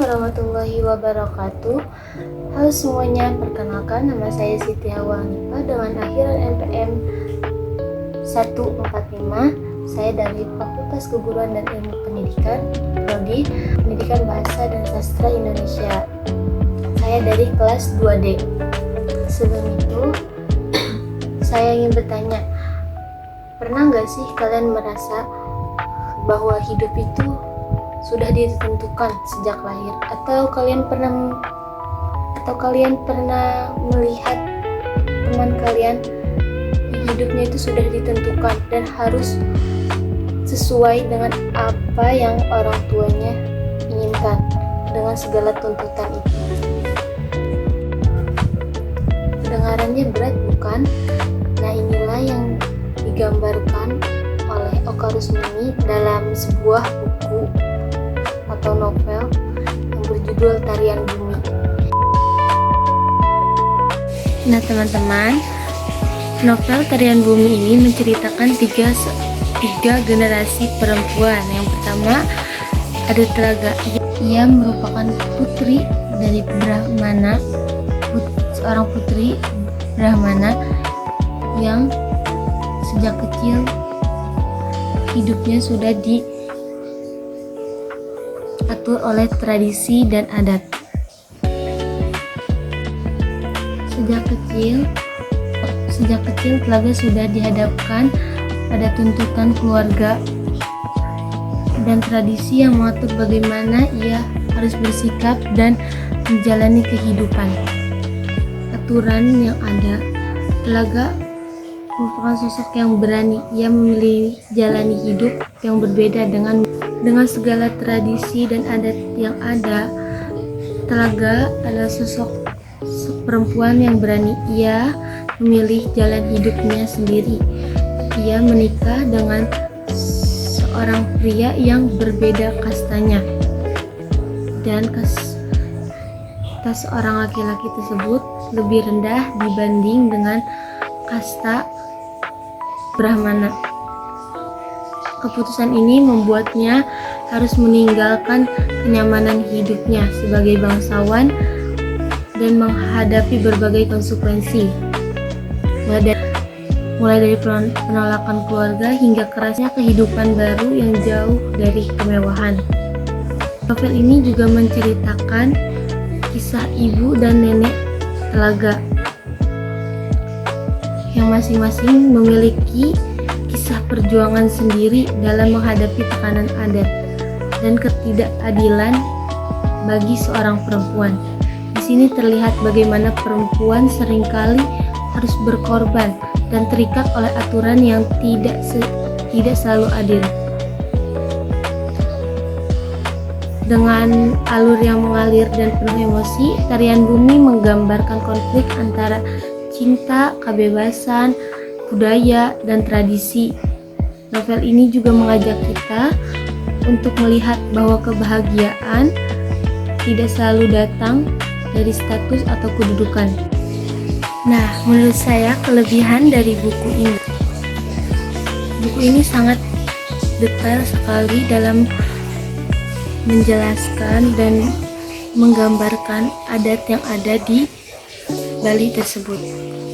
warahmatullahi wabarakatuh. Halo semuanya, perkenalkan nama saya Siti Hawa Hanifah dengan akhiran NPM 145. Saya dari Fakultas Keguruan dan Ilmu Pendidikan, Prodi Pendidikan Bahasa dan Sastra Indonesia. Saya dari kelas 2D. Sebelum itu, saya ingin bertanya, pernah nggak sih kalian merasa bahwa hidup itu sudah ditentukan sejak lahir, atau kalian pernah melihat teman kalian yang hidupnya itu sudah ditentukan dan harus sesuai dengan apa yang orang tuanya inginkan dengan segala tuntutan itu. Kedengarannya berat bukan? Nah, inilah yang digambarkan oleh Oka Rusmini dalam sebuah buku atau novel yang berjudul Tarian Bumi. Nah teman-teman, novel Tarian Bumi ini menceritakan tiga generasi perempuan. Yang pertama ada Telaga. Ia merupakan putri dari Brahmana, seorang putri Brahmana yang sejak kecil hidupnya sudah diatur oleh tradisi dan adat. Sejak kecil Telaga sudah dihadapkan pada tuntutan keluarga dan tradisi yang mengatur bagaimana ia harus bersikap dan menjalani kehidupan. Aturan yang ada, Telaga merupakan sosok yang berani. Ia memilih jalani hidup yang berbeda dengan segala tradisi dan adat yang ada. Telaga adalah sosok perempuan yang berani. Ia memilih jalan hidupnya sendiri. Ia menikah dengan seorang pria yang berbeda kastanya, dan kasta seorang laki-laki tersebut lebih rendah dibanding dengan kasta Brahmana. Keputusan ini membuatnya harus meninggalkan kenyamanan hidupnya sebagai bangsawan dan menghadapi berbagai konsekuensi, mulai dari penolakan keluarga hingga kerasnya kehidupan baru yang jauh dari kemewahan. Novel ini juga menceritakan kisah ibu dan nenek Telaga yang masing-masing memiliki kisah perjuangan sendiri dalam menghadapi tekanan adat dan ketidakadilan bagi seorang perempuan. Di sini terlihat bagaimana perempuan seringkali harus berkorban dan terikat oleh aturan yang tidak selalu adil. Dengan alur yang mengalir dan penuh emosi, Tarian Bumi menggambarkan konflik antara cinta, kebebasan, budaya, dan tradisi. Novel ini juga mengajak kita untuk melihat bahwa kebahagiaan tidak selalu datang dari status atau kedudukan. Nah, menurut saya kelebihan dari buku ini sangat detail sekali dalam menjelaskan dan menggambarkan adat yang ada di Bali tersebut,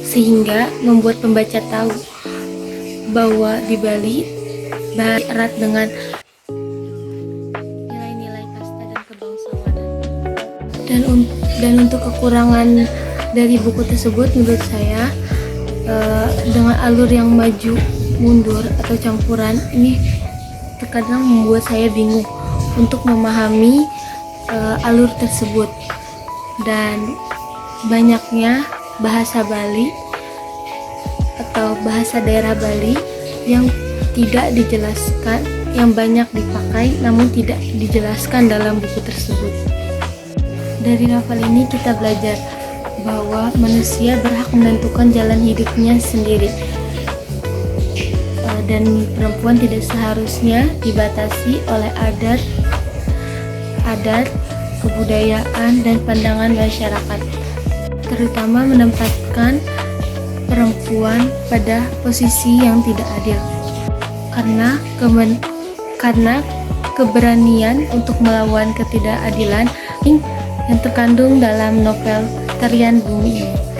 sehingga membuat pembaca tahu bahwa di Bali erat dengan nilai-nilai kasta dan kebangsawanan. Dan untuk kekurangan dari buku tersebut, menurut saya dengan alur yang maju mundur atau campuran ini terkadang membuat saya bingung untuk memahami alur tersebut, dan banyaknya bahasa Bali atau bahasa daerah Bali yang tidak dijelaskan, yang banyak dipakai namun tidak dijelaskan dalam buku tersebut. Dari novel ini kita belajar bahwa manusia berhak menentukan jalan hidupnya sendiri, dan perempuan tidak seharusnya dibatasi oleh adat, kebudayaan, dan pandangan masyarakat, terutama menempatkan perempuan pada posisi yang tidak adil. Karena keberanian untuk melawan ketidakadilan yang terkandung dalam novel Tarian Bumi ini.